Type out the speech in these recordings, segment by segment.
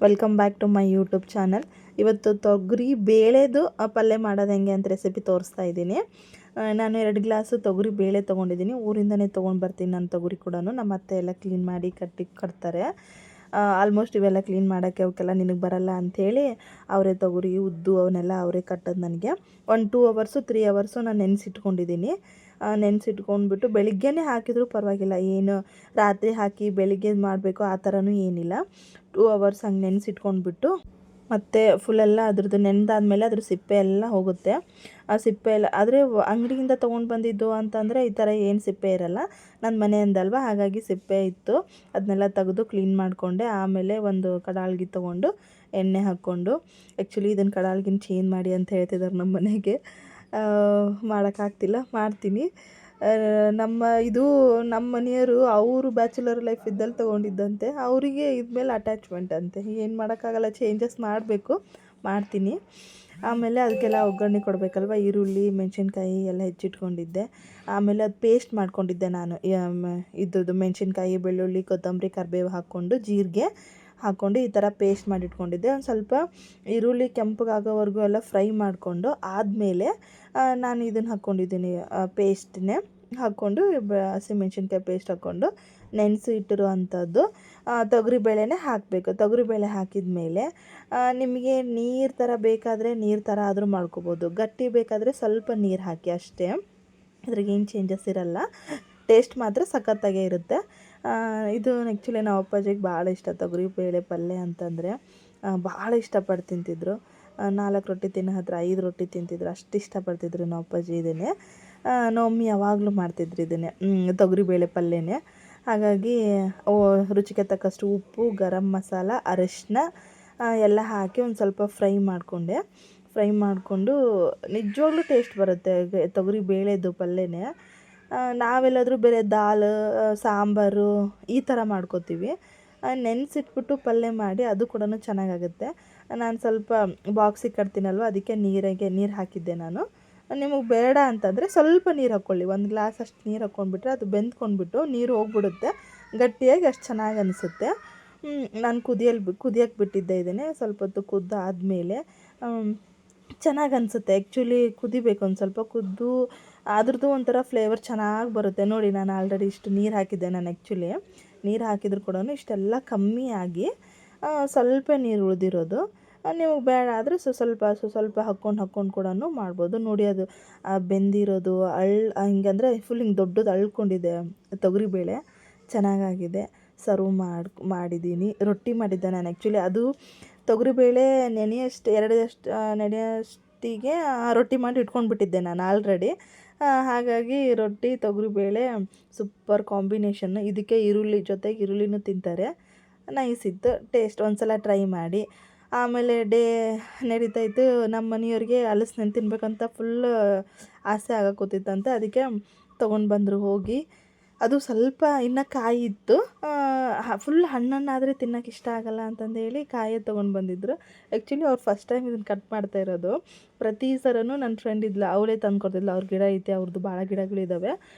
Welcome back to my YouTube channel. ಇವತ್ತು ತೊಗರಿ ಬೇಳೆದು ಪಲ್ಯ ಮಾಡೋದು ಹೆಂಗೆ ಅಂತ ರೆಸಿಪಿ ತೋರಿಸ್ತಾ ಇದ್ದೀನಿ. ನಾನು 2 ಗ್ಲಾಸು ತೊಗರಿ ಬೇಳೆ ತೊಗೊಂಡಿದ್ದೀನಿ. ಊರಿಂದನೇ ತೊಗೊಂಡು ಬರ್ತೀನಿ ನಾನು ತೊಗರಿ ಕೂಡ. ನಮ್ಮ ಅತ್ತೆ ಎಲ್ಲ ಕ್ಲೀನ್ ಮಾಡಿ ಕಟ್ತಾರೆ. ಆಲ್ಮೋಸ್ಟ್ ಇವೆಲ್ಲ ಕ್ಲೀನ್ ಮಾಡೋಕ್ಕೆ ಅವಕ್ಕೆಲ್ಲ ನಿನಗೆ ಬರಲ್ಲ ಅಂಥೇಳಿ ಅವರೇ ತೊಗರಿ ಉದ್ದು ಅವನ್ನೆಲ್ಲ ಅವರೇ ಕಟ್ಟೋದು ನನಗೆ. 2 ಅವರ್ಸು 3 ಅವರ್ಸು ನಾನು ನೆನೆಸಿಟ್ಕೊಂಡಿದ್ದೀನಿ. ನೆನೆಸಿಟ್ಕೊಂಡ್ಬಿಟ್ಟು ಬೆಳಿಗ್ಗೆನೇ ಹಾಕಿದರೂ ಪರವಾಗಿಲ್ಲ, ಏನು ರಾತ್ರಿ ಹಾಕಿ ಬೆಳಿಗ್ಗೆ ಮಾಡಬೇಕು ಆ ಥರನೂ ಏನಿಲ್ಲ. 2 ಅವರ್ಸ್ ಹಂಗೆ ನೆನೆಸಿಟ್ಕೊಂಡ್ಬಿಟ್ಟು ಮತ್ತು ಫುಲ್ಲೆಲ್ಲ ಅದ್ರದ್ದು ನೆನೆದಾದ್ಮೇಲೆ ಅದ್ರ ಸಿಪ್ಪೆ ಎಲ್ಲ ಹೋಗುತ್ತೆ. ಆ ಸಿಪ್ಪೆ ಎಲ್ಲ ಆದರೆ ಅಂಗಡಿಯಿಂದ ತೊಗೊಂಡು ಬಂದಿದ್ದು ಅಂತಂದರೆ ಈ ಥರ ಏನು ಸಿಪ್ಪೆ ಇರಲ್ಲ. ನನ್ನ ಮನೆಯಿಂದಲ್ವ, ಹಾಗಾಗಿ ಸಿಪ್ಪೆ ಇತ್ತು. ಅದನ್ನೆಲ್ಲ ತೆಗೆದು ಕ್ಲೀನ್ ಮಾಡಿಕೊಂಡೆ. ಆಮೇಲೆ ಒಂದು ಕಡಾಳ್ಗಿ ತೊಗೊಂಡು ಎಣ್ಣೆ ಹಾಕ್ಕೊಂಡು, ಆ್ಯಕ್ಚುಲಿ ಇದನ್ನು ಕಡಾಳ್ಗಿನ ಚೇಂಜ್ ಮಾಡಿ ಅಂತ ಹೇಳ್ತಿದ್ದಾರೆ ನಮ್ಮ ಮನೆಗೆ. ಮಾಡೋಕ್ಕಾಗ್ತಿಲ್ಲ, ಮಾಡ್ತೀನಿ. ನಮ್ಮ ಮನೆಯವರು ಅವರು ಬ್ಯಾಚುಲರ್ ಲೈಫ್ ಇದ್ದಲ್ಲಿ ತೊಗೊಂಡಿದ್ದಂತೆ. ಅವರಿಗೆ ಇದ್ಮೇಲೆ ಅಟ್ಯಾಚ್ಮೆಂಟ್ ಅಂತೆ. ಏನು ಮಾಡೋಕ್ಕಾಗಲ್ಲ, ಚೇಂಜಸ್ ಮಾಡಬೇಕು, ಮಾಡ್ತೀನಿ. ಆಮೇಲೆ ಅದಕ್ಕೆಲ್ಲ ಒಗ್ಗರಣೆ ಕೊಡಬೇಕಲ್ವ. ಈರುಳ್ಳಿ ಮೆಣಸಿನ್ಕಾಯಿ ಎಲ್ಲ ಹೆಚ್ಚಿಟ್ಕೊಂಡಿದ್ದೆ. ಆಮೇಲೆ ಅದು ಪೇಸ್ಟ್ ಮಾಡ್ಕೊಂಡಿದ್ದೆ ನಾನು. ಇದ್ರದ್ದು ಮೆಣಸಿನ್ಕಾಯಿ, ಬೆಳ್ಳುಳ್ಳಿ, ಕೊತ್ತಂಬರಿ, ಕರಿಬೇವು ಹಾಕ್ಕೊಂಡು ಜೀರಿಗೆ ಹಾಕ್ಕೊಂಡು ಈ ಥರ ಪೇಸ್ಟ್ ಮಾಡಿಟ್ಕೊಂಡಿದ್ದೆ. ಒಂದು ಸ್ವಲ್ಪ ಈರುಳ್ಳಿ ಕೆಂಪಗಾಗೋವರೆಗೂ ಎಲ್ಲ ಫ್ರೈ ಮಾಡಿಕೊಂಡು ಆದಮೇಲೆ ನಾನು ಇದನ್ನು ಹಾಕ್ಕೊಂಡಿದ್ದೀನಿ, ಪೇಸ್ಟನ್ನೇ ಹಾಕ್ಕೊಂಡು ಹಸಿಮೆಣ್ಸಿನ್ಕಾಯಿ ಪೇಸ್ಟ್ ಹಾಕ್ಕೊಂಡು ನೆನೆಸಿ ಇಟ್ಟಿರೋ ಅಂಥದ್ದು ತೊಗರಿಬೇಳೆನೇ ಹಾಕಬೇಕು. ತೊಗರಿಬೇಳೆ ಹಾಕಿದ ಮೇಲೆ ನಿಮಗೆ ನೀರು ಥರ ಬೇಕಾದರೆ ನೀರು ಥರ ಆದರೂ ಮಾಡ್ಕೋಬೋದು. ಗಟ್ಟಿ ಬೇಕಾದರೆ ಸ್ವಲ್ಪ ನೀರು ಹಾಕಿ ಅಷ್ಟೇ, ಇದ್ರಾಗೇನು ಚೇಂಜಸ್ ಇರಲ್ಲ. ಟೇಸ್ಟ್ ಮಾತ್ರ ಸಖತ್ತಾಗೇ ಇರುತ್ತೆ. ಇದು ಆ್ಯಕ್ಚುಲಿ ನಮ್ಮ ಅಪ್ಪಾಜಿಗೆ ಭಾಳ ಇಷ್ಟ ತೊಗರಿಬೇಳೆ ಪಲ್ಯ ಅಂತಂದರೆ. ಭಾಳ ಇಷ್ಟಪಟ್ಟು ತಿಂತಿದ್ರು. 4 ರೊಟ್ಟಿ ತಿನ್ನೋ ಹತ್ರ 5 ರೊಟ್ಟಿ ತಿಂತಿದ್ರು, ಅಷ್ಟು ಇಷ್ಟಪಡ್ತಿದ್ರು ನಮ್ಮ ಅಪ್ಪಾಜಿ ಇದನ್ನೇ. ನಮ್ಮಮ್ಮಿ ಯಾವಾಗಲೂ ಮಾಡ್ತಿದ್ರು ಇದನ್ನೇ, ತೊಗರಿಬೇಳೆ ಪಲ್ಯನೇ. ಹಾಗಾಗಿ ರುಚಿಗೆ ತಕ್ಕಷ್ಟು ಉಪ್ಪು, ಗರಂ ಮಸಾಲ, ಅರಿಶಿನ ಎಲ್ಲ ಹಾಕಿ ಒಂದು ಸ್ವಲ್ಪ ಫ್ರೈ ಮಾಡಿಕೊಂಡು ನಿಜವಾಗ್ಲೂ ಟೇಸ್ಟ್ ಬರುತ್ತೆ ತೊಗರಿಬೇಳೆದು ಪಲ್ಯನೇ. ನಾವೆಲ್ಲಾದರೂ ಬೇರೆ ದಾಲ್, ಸಾಂಬಾರು ಈ ಥರ ಮಾಡ್ಕೋತೀವಿ. ನೆನೆಸಿಟ್ಬಿಟ್ಟು ಪಲ್ಯ ಮಾಡಿ ಅದು ಕೂಡ ಚೆನ್ನಾಗಾಗುತ್ತೆ. ನಾನು ಸ್ವಲ್ಪ ಬಾಕ್ಸಿಗೆ ಕಟ್ತೀನಲ್ವ, ಅದಕ್ಕೆ ನೀರು ಹಾಕಿದ್ದೆ ನಾನು. ನಿಮಗೆ ಬೇಡ ಅಂತಂದರೆ ಸ್ವಲ್ಪ ನೀರು ಹಾಕ್ಕೊಳ್ಳಿ. 1 ಗ್ಲಾಸ್ ಅಷ್ಟು ನೀರು ಹಾಕ್ಕೊಂಡ್ಬಿಟ್ರೆ ಅದು ಬೆಂದ್ಕೊಂಡ್ಬಿಟ್ಟು ನೀರು ಹೋಗ್ಬಿಡುತ್ತೆ, ಗಟ್ಟಿಯಾಗಿ ಅಷ್ಟು ಚೆನ್ನಾಗಿ ಅನಿಸುತ್ತೆ. ನಾನು ಕುದಿಯೋಕ್ಕೆ ಬಿಟ್ಟಿದ್ದೆ ಇದನ್ನೇ. ಸ್ವಲ್ಪ ಹೊತ್ತು ಕುದ್ದಾದಮೇಲೆ ಚೆನ್ನಾಗಿ ಅನಿಸುತ್ತೆ. ಆ್ಯಕ್ಚುಲಿ ಕುದಿಬೇಕು, ಒಂದು ಸ್ವಲ್ಪ ಕುದ್ದು ಅದ್ರದ್ದು ಒಂಥರ ಫ್ಲೇವರ್ ಚೆನ್ನಾಗಿ ಬರುತ್ತೆ. ನೋಡಿ, ನಾನು ಆಲ್ರೆಡಿ ಇಷ್ಟು ನೀರು ಹಾಕಿದ್ದೆ. ನಾನು ಆ್ಯಕ್ಚುಲಿ ನೀರು ಹಾಕಿದ್ರು ಕೂಡ ಇಷ್ಟೆಲ್ಲ ಕಮ್ಮಿಯಾಗಿ ಸ್ವಲ್ಪ ನೀರು ಉಳಿದಿರೋದು. ನಿಮಗೆ ಬೇಡ ಆದರೆ ಸ್ವಲ್ಪ ಹಾಕ್ಕೊಂಡು ಕೂಡ ಮಾಡ್ಬೋದು. ನೋಡಿ, ಅದು ಬೆಂದಿರೋದು ಹಿಂಗಂದರೆ ಫುಲ್ ಹಿಂಗೆ ದೊಡ್ಡದು ಅಳ್ಕೊಂಡಿದೆ ತೊಗರಿಬೇಳೆ, ಚೆನ್ನಾಗಾಗಿದೆ. ಸರ್ವ್ ಮಾಡಿದ್ದೀನಿ. ರೊಟ್ಟಿ ಮಾಡಿದ್ದೆ ನಾನು ಆ್ಯಕ್ಚುಲಿ. ಅದು ತೊಗರಿಬೇಳೆ ನೆನೆಯೋಷ್ಟಿಗೆ ರೊಟ್ಟಿ ಮಾಡಿ ಇಟ್ಕೊಂಡ್ಬಿಟ್ಟಿದ್ದೆ ನಾನು ಆಲ್ರೆಡಿ. ಹಾಗಾಗಿ ರೊಟ್ಟಿ ತೊಗರಿಬೇಳೆ ಸೂಪರ್ ಕಾಂಬಿನೇಷನ್ನು. ಇದಕ್ಕೆ ಜೊತೆಗೆ ಈರುಳ್ಳಿನೂ ತಿಂತಾರೆ. ನೈಸ್ ಇತ್ತು ಟೇಸ್ಟ್. ಒಂದು ಸಲ ಟ್ರೈ ಮಾಡಿ. ಆಮೇಲೆ ನಡೀತಾಯಿತ್ತು. ನಮ್ಮ ಮನೆಯವ್ರಿಗೆ ಹಲಸಿನಣ್ಣು ತಿನ್ಬೇಕಂತ ಫುಲ್ ಆಸೆ ಆಗಕ್ಕೋತಿತ್ತಂತೆ. ಅದಕ್ಕೆ ತೊಗೊಂಡು ಬಂದರು ಹೋಗಿ. ಅದು ಸ್ವಲ್ಪ ಇನ್ನೂ ಕಾಯಿ ಇತ್ತು. ಫುಲ್ ಹಣ್ಣಾದರೆ ತಿನ್ನೋಕೆ ಇಷ್ಟ ಆಗಲ್ಲ ಅಂತಂದೇಳಿ ಕಾಯೇ ತೊಗೊಂಡು ಬಂದಿದ್ದರು. ಆ್ಯಕ್ಚುಲಿ ಅವ್ರು ಫಸ್ಟ್ ಟೈಮ್ ಇದನ್ನು ಕಟ್ ಮಾಡ್ತಾ ಇರೋದು. ಪ್ರತಿ ಸರನೂ ನನ್ನ ಫ್ರೆಂಡ್ ಇದ್ಲು, ಅವಳೇ ತಂದುಕೊಡ್ತಿದ್ಲು. ಅವ್ರ ಗಿಡ ಐತೆ, ಅವ್ರದ್ದು ಭಾಳ ಗಿಡಗಳಿದ್ದಾವೆ,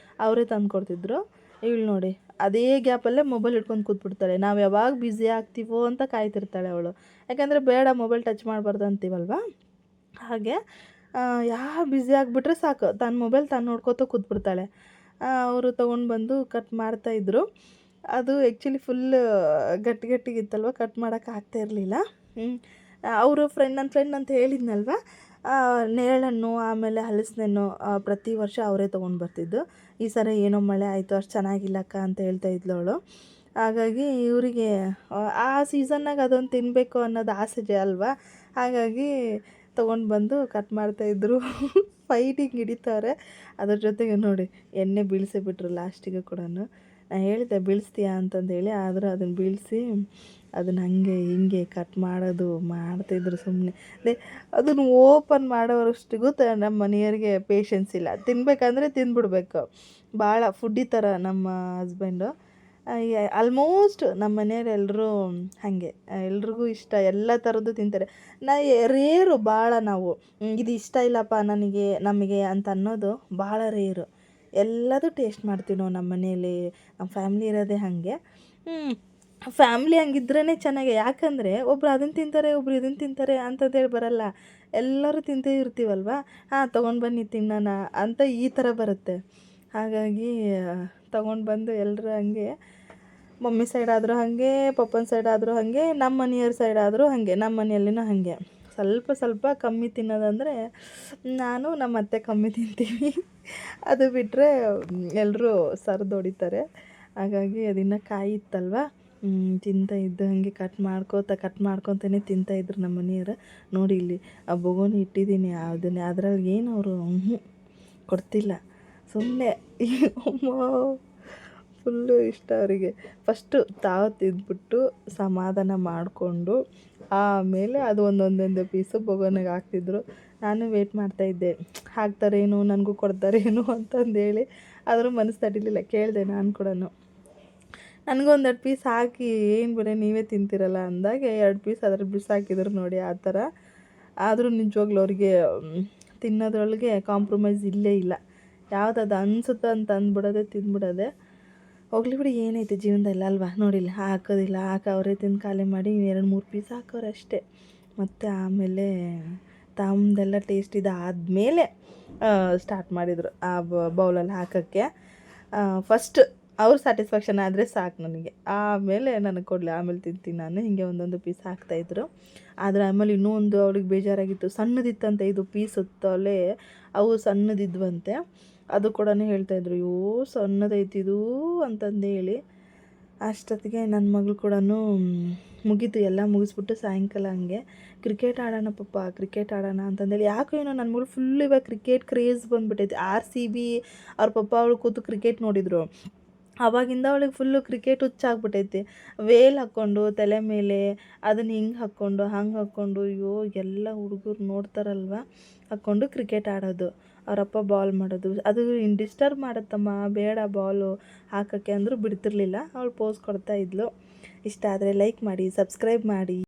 ಅವರೇ ತಂದುಕೊಡ್ತಿದ್ರು. ಇವಳು ನೋಡಿ, ಅದೇ ಗ್ಯಾಪಲ್ಲೇ ಮೊಬೈಲ್ ಇಟ್ಕೊಂಡು ಕೂತ್ಬಿಡ್ತಾಳೆ. ನಾವು ಯಾವಾಗ ಬ್ಯುಸಿ ಆಗ್ತೀವೋ ಅಂತ ಕಾಯ್ತಿರ್ತಾಳೆ ಅವಳು. ಯಾಕಂದರೆ ಬೇಡ, ಮೊಬೈಲ್ ಟಚ್ ಮಾಡಬಾರ್ದು ಅಂತೀವಲ್ವ, ಹಾಗೆ ಬ್ಯುಸಿ ಆಗಿಬಿಟ್ರೆ ಸಾಕು, ತನ್ನ ಮೊಬೈಲ್ ತಾನು ನೋಡ್ಕೋತ ಕೂತ್ಬಿಡ್ತಾಳೆ. ಅವರು ತೊಗೊಂಡು ಬಂದು ಕಟ್ ಮಾಡ್ತಾಯಿದ್ರು. ಅದು ಆ್ಯಕ್ಚುಲಿ ಫುಲ್ ಗಟ್ಟಿಗಿತ್ತಲ್ವ, ಕಟ್ ಮಾಡೋಕ್ಕೆ ಆಗ್ತಾಯಿರಲಿಲ್ಲ. ನನ್ನ ಫ್ರೆಂಡ್ ಅಂತ ಹೇಳಿದ್ನಲ್ವ, ನೇರಳೆಹಣ್ಣು ಆಮೇಲೆ ಹಲಸಿನಣ್ಣು ಪ್ರತಿ ವರ್ಷ ಅವರೇ ತೊಗೊಂಡು ಬರ್ತಿದ್ದು. ಈ ಸರಿ ಏನೋ ಮಳೆ ಆಯಿತು, ಅಷ್ಟು ಚೆನ್ನಾಗಿಲ್ಲಕ್ಕ ಅಂತ ಹೇಳ್ತಾ ಇದ್ಲು ಅವಳು. ಹಾಗಾಗಿ ಇವರಿಗೆ ಆ ಸೀಸನ್ನಾಗ ಅದೊಂದು ತಿನ್ನಬೇಕು ಅನ್ನೋದು ಆಸೆ ಅಲ್ವಾ, ಹಾಗಾಗಿ ತೊಗೊಂಡು ಬಂದು ಕಟ್ ಮಾಡ್ತಾಯಿದ್ರು. ಫೈಟಿಂಗ್ ಹಿಡಿತಾರೆ. ಅದ್ರ ಜೊತೆಗೆ ನೋಡಿ, ಎಣ್ಣೆ ಬೀಳಿಸಿಬಿಟ್ರು ಲಾಸ್ಟಿಗೆ ಕೂಡ. ನಾನು ಹೇಳಿದ್ದೆ ಬೀಳಿಸ್ತೀಯಾ ಅಂತಂದೇಳಿ, ಆದರೂ ಅದನ್ನು ಬೀಳಿಸಿ ಅದನ್ನು ಹಾಗೆ ಹಿಂಗೆ ಕಟ್ ಮಾಡ್ತಾಯಿದ್ರು ಸುಮ್ಮನೆ. ಅದನ್ನು ಓಪನ್ ಮಾಡೋವರಷ್ಟಿಗೂ ನಮ್ಮ ಮನೆಯವರಿಗೆ ಪೇಷನ್ಸ್ ಇಲ್ಲ. ತಿನ್ನಬೇಕಂದ್ರೆ ತಿಂದ್ಬಿಡ್ಬೇಕು. ಭಾಳ ಫುಡ್ಡಿ ಥರ ನಮ್ಮ ಹಸ್ಬೆಂಡು. ಆಲ್ಮೋಸ್ಟ್ ನಮ್ಮ ಮನೆಯವ್ರು ಎಲ್ಲರೂ ಹಾಗೆ, ಎಲ್ರಿಗೂ ಇಷ್ಟ, ಎಲ್ಲ ಥರದ್ದು ತಿಂತಾರೆ. ರೇರು ಭಾಳ. ನಾವು ಇದು ಇಷ್ಟ ಇಲ್ಲಪ್ಪ ನಮಗೆ ಅಂತ ಅನ್ನೋದು ಭಾಳ ರೇರು. ಎಲ್ಲದೂ ಟೇಸ್ಟ್ ಮಾಡ್ತೀವಿ ನಾವು ನಮ್ಮ ಮನೆಯಲ್ಲಿ. ನಮ್ಮ ಫ್ಯಾಮ್ಲಿ ಇರೋದೇ ಹಾಗೆ. ಫ್ಯಾಮ್ಲಿ ಹಂಗಿದ್ರೇ ಚೆನ್ನಾಗಿ. ಯಾಕಂದರೆ ಒಬ್ರು ಅದನ್ನು ತಿಂತಾರೆ, ಒಬ್ರು ಇದನ್ನು ತಿಂತಾರೆ ಅಂತಂದೇಳಿ ಬರಲ್ಲ. ಎಲ್ಲರೂ ತಿಂತೇ ಇರ್ತೀವಲ್ವ, ಹಾಂ ತೊಗೊಂಡು ಬನ್ನಿ ತಿನ್ನೋಣ ಅಂತ ಈ ಥರ ಬರುತ್ತೆ. ಹಾಗಾಗಿ ತೊಗೊಂಡು ಬಂದು ಎಲ್ಲರೂ ಹಂಗೆ, ಮಮ್ಮಿ ಸೈಡ್ ಆದರೂ ಹಾಗೆ, ಪಪ್ಪನ ಸೈಡ್ ಆದರೂ ಹಾಗೆ, ನಮ್ಮ ಮನೆಯವ್ರ ಸೈಡ್ ಆದರೂ ಹಾಗೆ, ನಮ್ಮ ಮನೆಯಲ್ಲಿನೂ ಹಾಗೆ. ಸ್ವಲ್ಪ ಸ್ವಲ್ಪ ಕಮ್ಮಿ ತಿನ್ನೋದಂದರೆ ನಾನು ನಮ್ಮ ಅತ್ತೆ ಕಮ್ಮಿ ತಿಂತೀವಿ. ಅದು ಬಿಟ್ಟರೆ ಎಲ್ಲರೂ ಹೊಡಿತಾರೆ. ಹಾಗಾಗಿ ಅದಿನ್ನೂ ಕಾಯಿ ಇತ್ತಲ್ವ, ತಿಂತಾಯಿದ್ದು ಹಾಗೆ ಕಟ್ ಮಾಡ್ಕೊತಾನೆ ತಿಂತಾಯಿದ್ರು ನಮ್ಮ ಮನೆಯವರು. ನೋಡಿ ಇಲ್ಲಿ ಆ ಬೊಗೋನಿ ಇಟ್ಟಿದ್ದೀನಿ, ಅದನ್ನೇ ಅದ್ರಲ್ಲಿ ಏನು ಅವರು ಕೊಡ್ತಿಲ್ಲ, ಸುಮ್ಮನೆ ಅಮ್ಮ ಫುಲ್ಲು ಇಷ್ಟ ಅವರಿಗೆ. ಫಸ್ಟು ತಾವು ತಿಂದ್ಬಿಟ್ಟು ಸಮಾಧಾನ ಮಾಡಿಕೊಂಡು ಆಮೇಲೆ ಅದು ಒಂದೊಂದೊಂದೇ ಪೀಸು ಬೊಗೋನಿಗೆ ಹಾಕ್ತಿದ್ರು. ನಾನು ವೇಟ್ ಮಾಡ್ತಾಯಿದ್ದೆ, ಹಾಕ್ತಾರೇನು, ನನಗೂ ಕೊಡ್ತಾರೇನು ಅಂತಂದೇಳಿ. ಆದರೂ ಮನಸ್ಸು ತಡಿಲಿಲ್ಲ, ಕೇಳಿದೆ ನಾನು ಕೂಡ. ನನಗೂ 1-2 ಪೀಸ್ ಹಾಕಿ, ಏನು ಬಿಡಿ ನೀವೇ ತಿಂತೀರಲ್ಲ ಅಂದಾಗೆ 2 ಪೀಸ್ ಅದ್ರಲ್ಲಿ ಬಿಸಾಕಿದ್ರು ನೋಡಿ, ಆ ಥರ. ಆದರೂ ನಿಜವಾಗ್ಲೂ ಅವ್ರಿಗೆ ತಿನ್ನೋದ್ರೊಳಗೆ ಕಾಂಪ್ರಮೈಸ್ ಇಲ್ಲೇ ಇಲ್ಲ. ಯಾವುದದು ಅನಿಸುತ್ತೋ ಅಂತ ಅಂದ್ಬಿಡೋದೆ, ತಿಂದ್ಬಿಡೋದೆ. ಹೋಗ್ಲಿ ಬಿಡಿ, ಏನೈತೆ ಜೀವನದಲ್ಲಿ ಅಲ್ವಾ. ನೋಡಿಲ್ಲ ಹಾಕೋದಿಲ್ಲ, ಅವರೇ ತಿಂದು ಖಾಲಿ ಮಾಡಿ 2-3 ಪೀಸ್ ಹಾಕೋರು ಅಷ್ಟೇ. ಮತ್ತು ಆಮೇಲೆ ತಮ್ಮದೆಲ್ಲ ಟೇಸ್ಟ್ ಇದಾದಮೇಲೆ ಸ್ಟಾರ್ಟ್ ಮಾಡಿದರು ಆ ಬೌಲಲ್ಲಿ ಹಾಕೋಕ್ಕೆ. ಫಸ್ಟ್ ಅವ್ರು ಸ್ಯಾಟಿಸ್ಫ್ಯಾಕ್ಷನ್ ಆದರೆ ಸಾಕು ನನಗೆ, ಆಮೇಲೆ ನನಗೆ ಕೊಡಲಿ, ಆಮೇಲೆ ತಿಂತೀನಿ ನಾನು. ಹೀಗೆ ಒಂದೊಂದು ಪೀಸ್ ಹಾಕ್ತಾಯಿದ್ರು. ಆದರೆ ಆಮೇಲೆ ಇನ್ನೂ ಒಂದು ಅವ್ಳಿಗೆ ಬೇಜಾರಾಗಿತ್ತು, ಸಣ್ಣದಿತ್ತಂತೆ ಇದು ಪೀಸ್ ತಲೆ, ಅವು ಸಣ್ಣದಿದ್ವಂತೆ. ಅದು ಕೂಡ ಹೇಳ್ತಾಯಿದ್ರು, ಅಯ್ಯೋ ಸಣ್ಣದೈತಿದು ಅಂತಂದೇಳಿ. ಅಷ್ಟೊತ್ತಿಗೆ ನನ್ನ ಮಗಳು ಕೂಡ ಮುಗೀತು, ಎಲ್ಲ ಮುಗಿಸ್ಬಿಟ್ಟು ಸಾಯಂಕಾಲ ಹಂಗೆ ಕ್ರಿಕೆಟ್ ಆಡೋಣ ಪಪ್ಪ, ಕ್ರಿಕೆಟ್ ಆಡೋಣ ಅಂತಂದೇಳಿ. ಯಾಕೋ ಏನೋ ನನ್ನ ಮಗಳು ಫುಲ್ ಇವಾಗ ಕ್ರಿಕೆಟ್ ಕ್ರೇಜ್ ಬಂದುಬಿಟ್ಟೈತೆ. RCB ಅವ್ರ ಪಪ್ಪ ಅವಳು ಕೂತು ಕ್ರಿಕೆಟ್ ನೋಡಿದರು. ಆವಾಗಿಂದ ಅವಳಿಗೆ ಫುಲ್ಲು ಕ್ರಿಕೆಟ್ ಹುಚ್ಚಾಗ್ಬಿಟ್ಟೈತಿ. ವೇಲ್ ಹಾಕ್ಕೊಂಡು ತಲೆ ಮೇಲೆ ಅದನ್ನು ಹಿಂಗೆ ಹಾಕ್ಕೊಂಡು ಹಂಗೆ ಹಾಕ್ಕೊಂಡು, ಅಯ್ಯೋ ಎಲ್ಲ ಹುಡುಗರು ನೋಡ್ತಾರಲ್ವ, ಹಾಕ್ಕೊಂಡು ಕ್ರಿಕೆಟ್ ಆಡೋದು. ಅವರಪ್ಪ ಬಾಲ್ ಮಾಡೋದು, ಅದು ಡಿಸ್ಟರ್ಬ್ ಮಾಡುತ್ತಮ್ಮ, ಬೇಡ ಬಾಲು ಹಾಕೋಕ್ಕೆ ಅಂದರೂ ಬಿಡ್ತಿರ್ಲಿಲ್ಲ. ಅವಳು ಪೋಸ್ ಕೊಡ್ತಾಯಿದ್ಲು. ಇಷ್ಟ ಆದರೆ ಲೈಕ್ ಮಾಡಿ, ಸಬ್ಸ್ಕ್ರೈಬ್ ಮಾಡಿ.